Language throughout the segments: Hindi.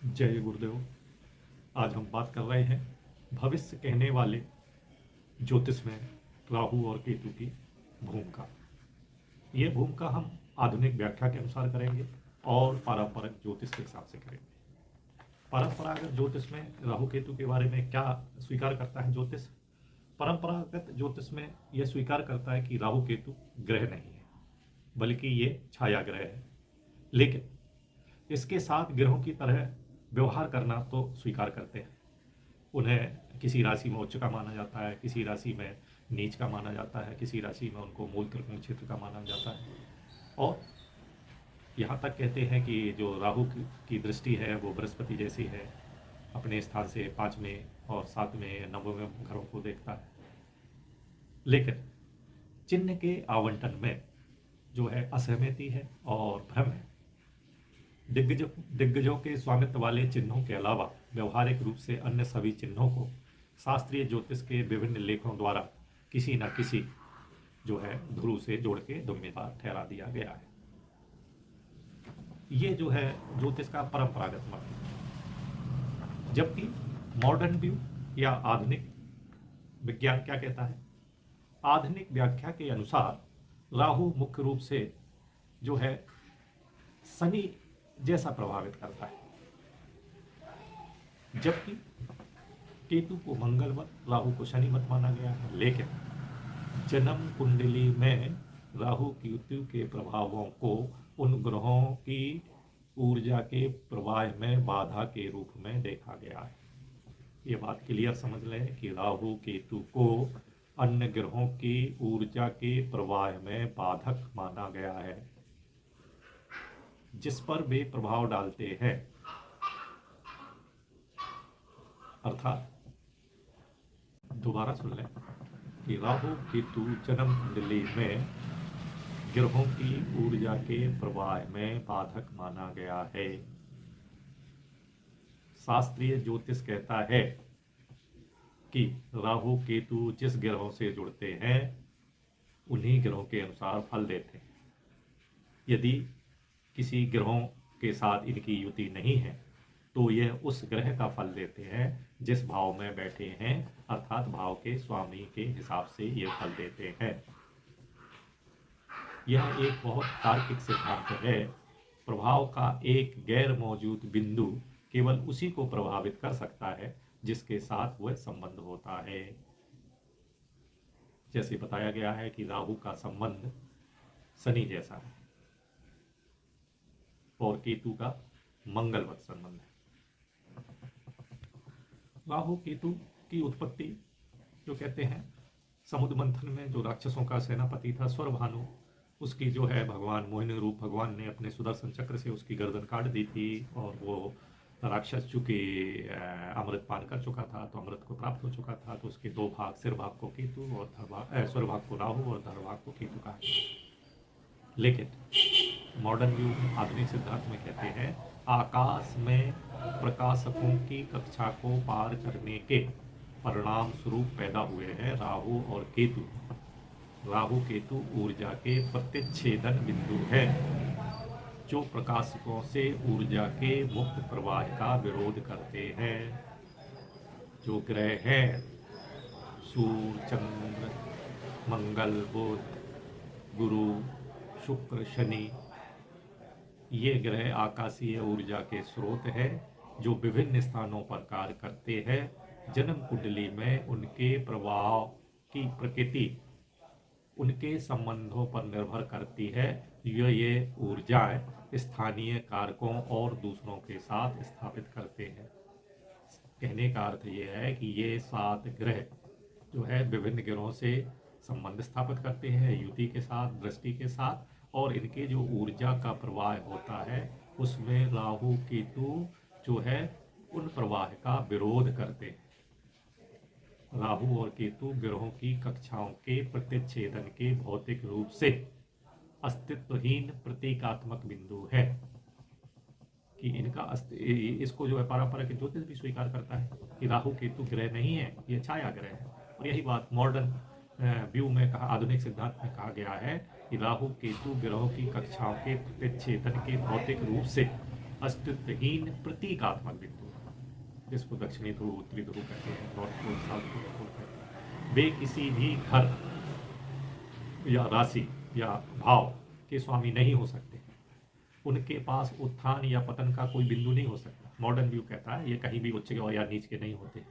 जय गुरुदेव। आज हम बात कर रहे हैं भविष्य कहने वाले ज्योतिष में राहु और केतु की भूमिका। ये भूमिका हम आधुनिक व्याख्या के अनुसार करेंगे और पारंपरिक ज्योतिष के हिसाब से करेंगे। परंपरागत ज्योतिष में राहु केतु के बारे में क्या स्वीकार करता है ज्योतिष? परंपरागत ज्योतिष में यह स्वीकार करता है कि राहु केतु ग्रह नहीं है, बल्कि ये छाया ग्रह है। लेकिन इसके साथ ग्रहों की तरह व्यवहार करना तो स्वीकार करते हैं। उन्हें किसी राशि में उच्च का माना जाता है, किसी राशि में नीच का माना जाता है, किसी राशि में उनको मूल त्रिकोण क्षेत्र का माना जाता है। और यहाँ तक कहते हैं कि जो राहु की दृष्टि है वो बृहस्पति जैसी है, अपने स्थान से 5वें और 7वें 9वें घरों को देखता है। लेकिन चिन्ह के आवंटन में जो है असहमति है और भ्रम है। दिग्गजों के स्वामित्व वाले चिन्हों के अलावा व्यवहारिक रूप से अन्य सभी चिन्हों को शास्त्रीय ज्योतिष के विभिन्न लेखों द्वारा किसी न किसी जो है ध्रुव से जोड़ के जिम्मेदार ठहरा दिया गया है। ये जो है ज्योतिष का परंपरागत मत है। जबकि मॉडर्न व्यू या आधुनिक विज्ञान क्या कहता है? आधुनिक व्याख्या के अनुसार राहु मुख्य रूप से जो है शनि जैसा प्रभावित करता है, जबकि केतु को मंगलवत, राहु को शनि मत माना गया है। लेकिन जन्म कुंडली में राहु केतु के प्रभावों को उन ग्रहों की ऊर्जा के प्रवाह में बाधा के रूप में देखा गया है। ये बात क्लियर समझ लें कि राहु केतु को अन्य ग्रहों की ऊर्जा के प्रवाह में बाधक माना गया है, जिस पर वे प्रभाव डालते हैं। अर्थात दोबारा सुन लें कि राहु केतु जन्म कुंडली में ग्रहों की ऊर्जा के प्रवाह में बाधक माना गया है। शास्त्रीय ज्योतिष कहता है कि राहु केतु जिस ग्रहों से जुड़ते हैं उन्हीं ग्रहों के अनुसार फल देते हैं। यदि किसी ग्रहों के साथ इनकी युति नहीं है तो यह उस ग्रह का फल देते हैं जिस भाव में बैठे हैं, अर्थात भाव के स्वामी के हिसाब से ये फल देते हैं। यह एक बहुत तार्किक सिद्धांत है। प्रभाव का एक गैर मौजूद बिंदु केवल उसी को प्रभावित कर सकता है जिसके साथ वह संबंध होता है। जैसे बताया गया है कि राहु का संबंध शनि जैसा है और केतु का मंगलवत संबंध है। राहु केतु की उत्पत्ति जो कहते हैं समुद्र मंथन में जो राक्षसों का सेनापति था स्वरभानु, उसकी जो है भगवान मोहिनी रूप भगवान ने अपने सुदर्शन चक्र से उसकी गर्दन काट दी थी और वो राक्षस चूंकि अमृत पान कर चुका था तो अमृत को प्राप्त हो चुका था, तो उसके दो भाग, सिर भाग को केतु और स्वर भाग को राहु और धर भाग को केतु कहा। लेकिन मॉडर्न व्यू में, आधुनिक सिद्धांत में कहते हैं आकाश में प्रकाशकों की कक्षा को पार करने के परिणाम स्वरूप पैदा हुए हैं राहु और केतु। राहु केतु ऊर्जा के प्रतिच्छेदन बिंदु है जो प्रकाशकों से ऊर्जा के मुक्त प्रवाह का विरोध करते हैं। जो ग्रह हैं सूर्य, चंद्र, मंगल, बुध, गुरु, शुक्र, शनि, ये ग्रह आकाशीय ऊर्जा के स्रोत हैं जो विभिन्न स्थानों पर कार्य करते हैं। जन्म कुंडली में उनके प्रभाव की प्रकृति उनके संबंधों पर निर्भर करती है। ये ऊर्जाएं स्थानीय कारकों और दूसरों के साथ स्थापित करते हैं। कहने का अर्थ ये है कि ये 7 ग्रह जो है विभिन्न ग्रहों से संबंध स्थापित करते हैं, युति के साथ, दृष्टि के साथ, और इनके जो ऊर्जा का प्रवाह होता है उसमें राहु केतु जो है उन प्रवाह का विरोध करते हैं। राहु और केतु ग्रहों की कक्षाओं के प्रतिच्छेदन के भौतिक रूप से अस्तित्वहीन प्रतीकात्मक बिंदु है कि इनका इसको जो है पारंपरिक ज्योतिष भी स्वीकार करता है कि राहु केतु ग्रह नहीं है, ये छाया ग्रह है। और यही बात मॉडर्न व्यू में कहा, आधुनिक सिद्धांत में कहा गया है कि राहु केतु ग्रहों की कक्षाओं के प्रतिच्छेदन के भौतिक रूप से अस्तित्वहीन प्रतीकात्मक बिंदु, जिसको दक्षिणी ध्रुव, उत्तरी ध्रुव कहते हैं, नॉर्थ पोल, साउथ पोल कहते हैं। वे किसी भी घर या राशि या भाव के स्वामी नहीं हो सकते। उनके पास उत्थान या पतन का कोई बिंदु नहीं हो सकता। मॉडर्न व्यू कहता है ये कहीं भी उच्च के या नीच के नहीं होते,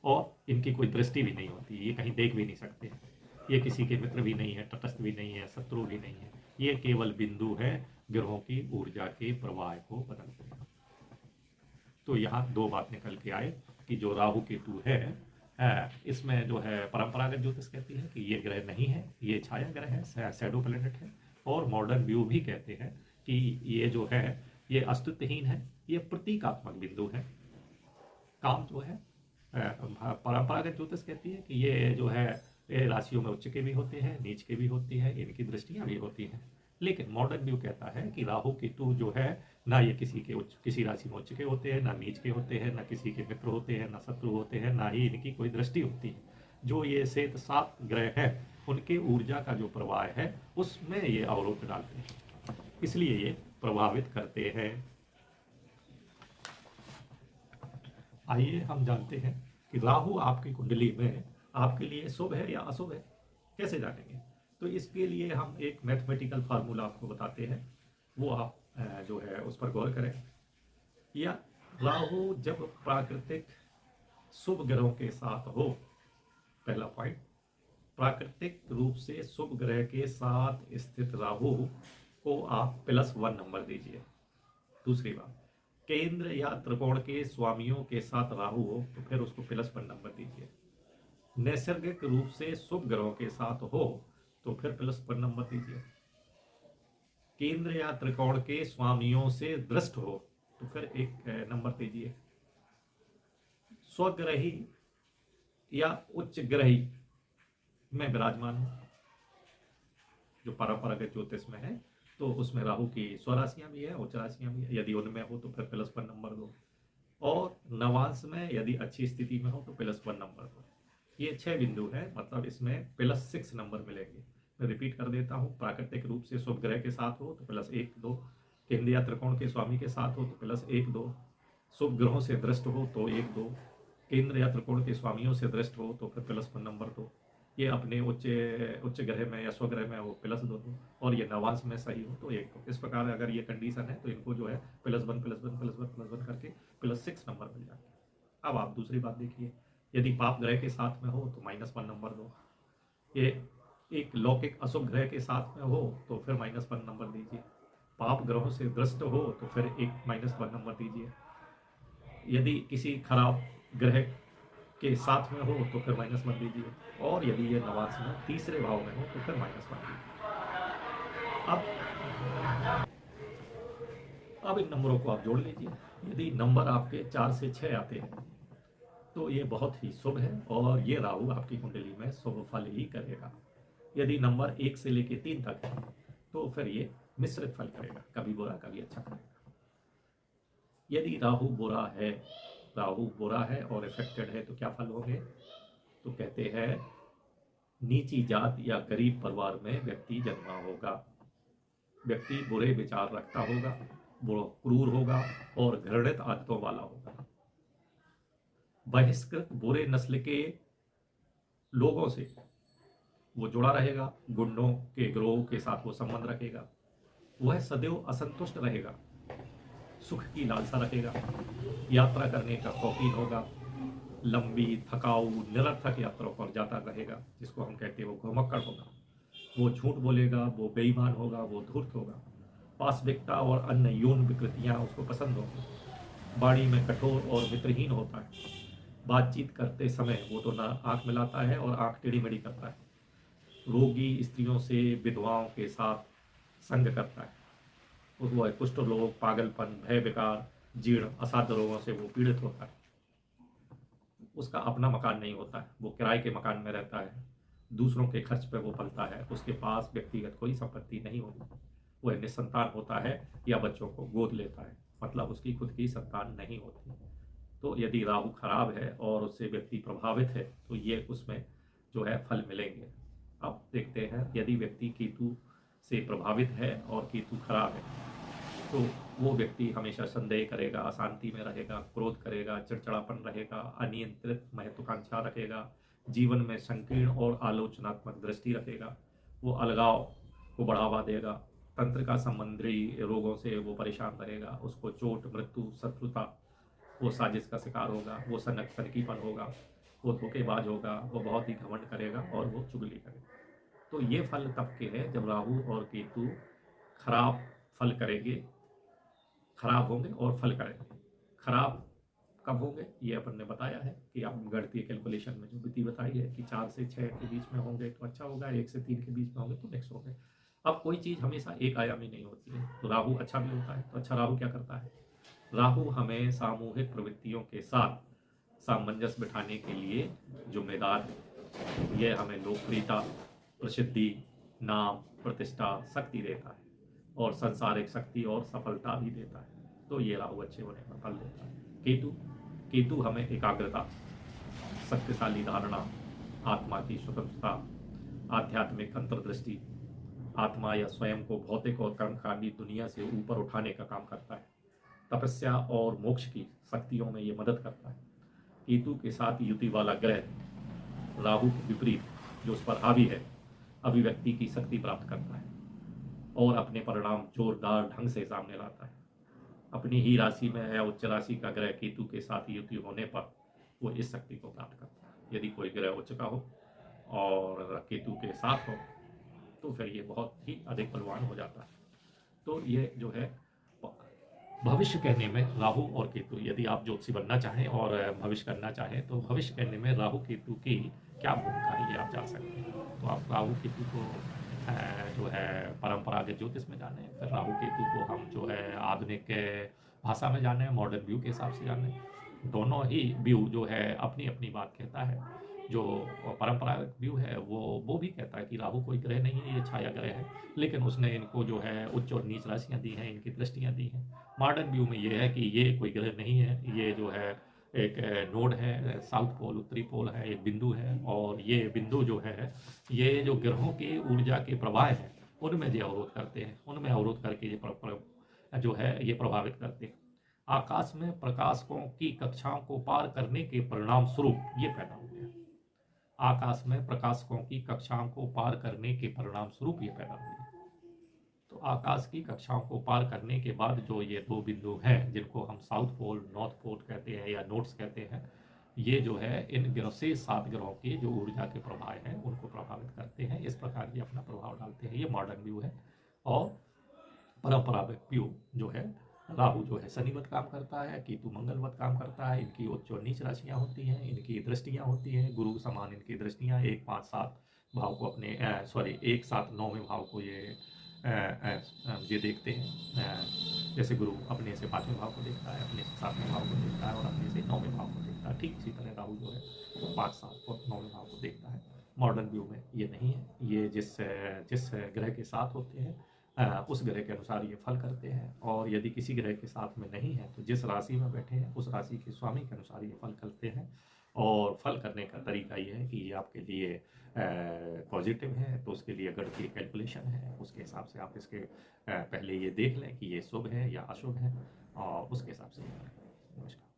और इनकी कोई दृष्टि भी नहीं होती, ये कहीं देख भी नहीं सकते, ये किसी के मित्र भी नहीं है, तटस्थ भी नहीं है, शत्रु भी नहीं है। ये केवल बिंदु है ग्रहों की ऊर्जा के प्रवाह को बदलते हैं। तो यहाँ दो बात निकल के आए कि जो राहु केतु है, इसमें जो है परंपरागत ज्योतिष कहती है कि ये ग्रह नहीं है, ये छाया ग्रह है, शैडो प्लेनेट है। और मॉडर्न व्यू भी कहते हैं कि ये जो है ये अस्तित्वहीन है, ये प्रतीकात्मक बिंदु है। काम जो है परंपरागत ज्योतिष कहती है कि ये जो है ये राशियों में उच्च के भी होते हैं, नीच के भी होती है, इनकी दृष्टियां भी होती हैं। लेकिन मॉडर्न व्यू कहता है कि राहु केतु जो है ना ये किसी राशि में उच्च के होते हैं, ना नीच के होते हैं, ना किसी के मित्र होते हैं, ना शत्रु होते हैं, ना ही इनकी कोई दृष्टि होती है। जो ये श्वेत 7 ग्रह है उनके ऊर्जा का जो प्रवाह है उसमें ये अवरोध डालते हैं, इसलिए ये प्रभावित करते हैं। आइए हम जानते हैं कि राहु आपकी कुंडली में आपके लिए शुभ है या अशुभ है, कैसे जानेंगे। तो इसके लिए हम एक मैथमेटिकल फार्मूला आपको बताते हैं, वो आप जो है उस पर गौर करें। या राहु जब प्राकृतिक शुभ ग्रहों के साथ हो, पहला पॉइंट, प्राकृतिक रूप से शुभ ग्रह के साथ स्थित राहु को आप +1 नंबर दीजिए। दूसरी बात, केंद्र या त्रिकोण के स्वामियों के साथ राहु हो तो फिर उसको +1 नंबर दीजिए। नैसर्गिक रूप से शुभ ग्रहों के साथ हो तो फिर +1 नंबर दीजिए। केंद्र या त्रिकोण के स्वामियों से दृष्ट हो तो फिर 1 नंबर दीजिए। स्वग्रही या उच्च ग्रही में विराजमान हो, जो परंपरागत ज्योतिष में है तो उसमें राहु की स्वराशियां भी है, उच्च राशियां भी है, यदि उनमें हो तो फिर +1 नंबर दो। और नवांश में यदि अच्छी स्थिति में हो तो +1 नंबर दो। ये 6 बिंदु है, मतलब इसमें +6 नंबर मिलेंगे। मैं रिपीट कर देता हूँ, प्राकृतिक रूप से शुभ ग्रह के साथ हो तो +1 2, केंद्र या त्रिकोण के स्वामी के साथ हो तो +1 2, शुभ ग्रहों से दृष्ट हो तो 1 2, केंद्र या त्रिकोण के स्वामियों से दृष्ट हो तो फिर +1 नंबर दो। ये अपने उच्च ग्रह में या स्वग्रह में वो +2 दो, और ये नवांश में सही हो तो 1 दो। इस प्रकार अगर ये कंडीशन है तो इनको जो है +1 करके +6 नंबर मिल जाते हैं। अब आप दूसरी बात देखिए, यदि पाप ग्रह के साथ में हो तो -1 नंबर दो। ये एक लौकिक अशुभ ग्रह के साथ में हो तो फिर -1 नंबर दीजिए। पाप ग्रहों से दृष्ट हो तो फिर एक -1 नंबर दीजिए। यदि किसी खराब ग्रह के साथ में हो तो फिर -1 दीजिए, और यदि ये नवांश में तीसरे भाव में हो तो फिर -1 दीजिए। अब इन नंबरों को आप जोड़ लीजिए। यदि नंबर आपके 4 से 6 आते हैं तो ये बहुत ही शुभ है, और ये राहु आपकी कुंडली में शुभ फल ही करेगा। यदि नंबर 1 से लेके 3 तक है तो फिर ये मिश्रित फल करेगा, कभी बुरा कभी अच्छा करेगा। यदि राहु बुरा है और इफेक्टेड है तो क्या फल होंगे, तो कहते हैं नीची जात या गरीब परिवार में व्यक्ति जन्मा होगा, व्यक्ति बुरे विचार रखता होगा, वो क्रूर होगा और घृणित आदतों वाला होगा। बहिष्कृत बुरे नस्ल के लोगों से वो जुड़ा रहेगा, गुंडों के गिरोह के साथ वो संबंध रखेगा। वह सदैव असंतुष्ट रहेगा, सुख की लालसा रखेगा, यात्रा करने का शौकीन होगा, लंबी थकाऊ निरर्थक यात्राओं पर जाता रहेगा, जिसको हम कहते हैं वो घुमक्कड़ होगा, वो झूठ बोलेगा, वो बेईमान होगा, वो धूर्त होगा, पाशविकता और अन्य यौन विकृतियां उसको पसंद होंगी, वाणी में कठोर और मित्रहीन होता है, बातचीत करते समय वो तो ना आंख मिलाता है और आंख टेढ़ी मेढ़ी करता है, रोगी स्त्रियों से विधवाओं के साथ संग करता है, वो कुष्ठ रोग, पागलपन, भय विकार, जीर्ण असाध्य रोगों से वो पीड़ित होता है, उसका अपना मकान नहीं होता है, वो किराए के मकान में रहता है, दूसरों के खर्च पे वो पलता है, उसके पास व्यक्तिगत कोई संपत्ति नहीं होती, वह निसंतान होता है या बच्चों को गोद लेता है, मतलब उसकी खुद की संतान नहीं होती। तो यदि राहु खराब है और उससे व्यक्ति प्रभावित है तो ये उसमें जो है फल मिलेंगे। अब देखते हैं, यदि व्यक्ति केतु से प्रभावित है और केतु खराब है तो वो व्यक्ति हमेशा संदेह करेगा, अशांति में रहेगा, क्रोध करेगा, चिड़चिड़ापन रहेगा, अनियंत्रित महत्वाकांक्षा रखेगा, जीवन में संकीर्ण और आलोचनात्मक दृष्टि रखेगा, वो अलगाव को बढ़ावा देगा, तंत्रिका संबंधी रोगों से वो परेशान रहेगा, उसको चोट, मृत्यु, शत्रुता, वो साजिश का शिकार होगा, वो सनकीपन होगा, वो धोखेबाज होगा, वो बहुत ही घमंड करेगा और वो चुगली करेगा। तो ये फल तब के हैं जब राहु और केतु खराब फल करेंगे, खराब होंगे और फल करेंगे। खराब कब होंगे ये अपन ने बताया है कि आप गणितीय कैलकुलेशन में जो विधि बताई है कि 4 से 6 के बीच में होंगे तो अच्छा होगा, 1 से 3 के बीच में होंगे तो नेक्स्ट होंगे। अब कोई चीज़ हमेशा एक आयामी नहीं होती है, तो राहु अच्छा भी होता है। तो अच्छा राहु क्या करता है? राहु हमें सामूहिक प्रवृत्तियों के साथ सामंजस्य बिठाने के लिए जिम्मेदार है। यह हमें लोकप्रियता, प्रसिद्धि, नाम, प्रतिष्ठा, शक्ति देता है और सांसारिक शक्ति और सफलता भी देता है। तो ये राहु अच्छे होने का फल देता है। केतु हमें एकाग्रता, शक्तिशाली धारणा, आत्मा की स्वतंत्रता, आध्यात्मिक अंतर्दृष्टि, आत्मा या स्वयं को भौतिक और कर्मकांडी दुनिया से ऊपर उठाने का काम करता है। तपस्या और मोक्ष की शक्तियों में ये मदद करता है। केतु के साथ युति वाला ग्रह राहु के विपरीत जो उस पर हावी है, अभिव्यक्ति की शक्ति प्राप्त करता है और अपने परिणाम जोरदार ढंग से सामने लाता है। अपनी ही राशि में या उच्च राशि का ग्रह केतु के साथ युति होने पर वो इस शक्ति को प्राप्त करता है। यदि कोई ग्रह उच्च का हो और केतु के साथ हो तो फिर ये बहुत ही अधिक बलवान हो जाता है। तो ये जो है भविष्य कहने में राहु और केतु, यदि आप ज्योतिषी बनना चाहें और भविष्य करना चाहें तो भविष्य कहने में राहु केतु की क्या भूमिका है ये आप जान सकते हैं। तो आप राहु केतु को जो है परंपरागत ज्योतिष में जाने, फिर राहु केतु को हम जो है आधुनिक भाषा में जाने, मॉडर्न व्यू के हिसाब से जाने। दोनों ही व्यू जो है अपनी अपनी बात कहता है। जो परंपरागत व्यू है वो भी कहता है कि राहु कोई ग्रह नहीं है, ये छाया ग्रह है, लेकिन उसने इनको जो है उच्च और नीच राशियाँ दी हैं, इनकी दृष्टियाँ दी हैं। मॉडर्न व्यू में ये है कि ये कोई ग्रह नहीं है, ये जो है एक नोड है, साउथ पोल, उत्तरी पोल है, एक बिंदु है, और ये बिंदु जो है ये जो ग्रहों के ऊर्जा के प्रवाह हैं उनमें ये अवरोध करते हैं, उनमें अवरोध करके ये जो है ये प्रभावित करते हैं। आकाश में प्रकाशकों की कक्षाओं को पार करने के परिणाम स्वरूप ये पैदा हुए हैं। आकाश में प्रकाशकों की कक्षाओं को पार करने के परिणाम स्वरूप ये पैदा हुए हैं। तो आकाश की कक्षाओं को पार करने के बाद जो ये दो बिंदु हैं जिनको हम साउथ पोल, नॉर्थ पोल कहते हैं या नोड्स कहते हैं, ये जो है इन ग्रह से 7 ग्रहों के जो ऊर्जा के प्रभाव हैं उनको प्रभावित करते हैं। इस प्रकार ये अपना प्रभाव डालते हैं। ये मॉडर्न व्यू है। और परंपरागत व्यू जो है, राहु जो है शनिवत काम करता है, केतु मंगलवत काम करता है। इनकी उच्च और नीच राशियाँ होती हैं, इनकी दृष्टियाँ होती हैं, गुरु समान इनकी दृष्टियाँ 1, 5, 7 भाव को अपने 1, 7, 9वें भाव को ये देखते हैं। जैसे गुरु अपने से 5वें भाव को देखता है, अपने से 7वें भाव को देखता है और अपने से 9वें भाव को देखता है। ठीक इसी तरह राहु जो है 5, 7 और 9वें भाव को देखता है। मॉडर्न व्यू में ये नहीं है। ये जिस ग्रह के साथ होते हैं उस ग्रह के अनुसार ये फल करते हैं, और यदि किसी ग्रह के साथ में नहीं है तो जिस राशि में बैठे हैं उस राशि के स्वामी के अनुसार ये फल करते हैं। और फल करने का तरीका ये है कि ये आपके लिए पॉजिटिव है तो उसके लिए गणितीय कैलकुलेशन है, उसके हिसाब से आप इसके पहले ये देख लें कि ये शुभ है या अशुभ है और उसके हिसाब से ये करें। नमस्कार।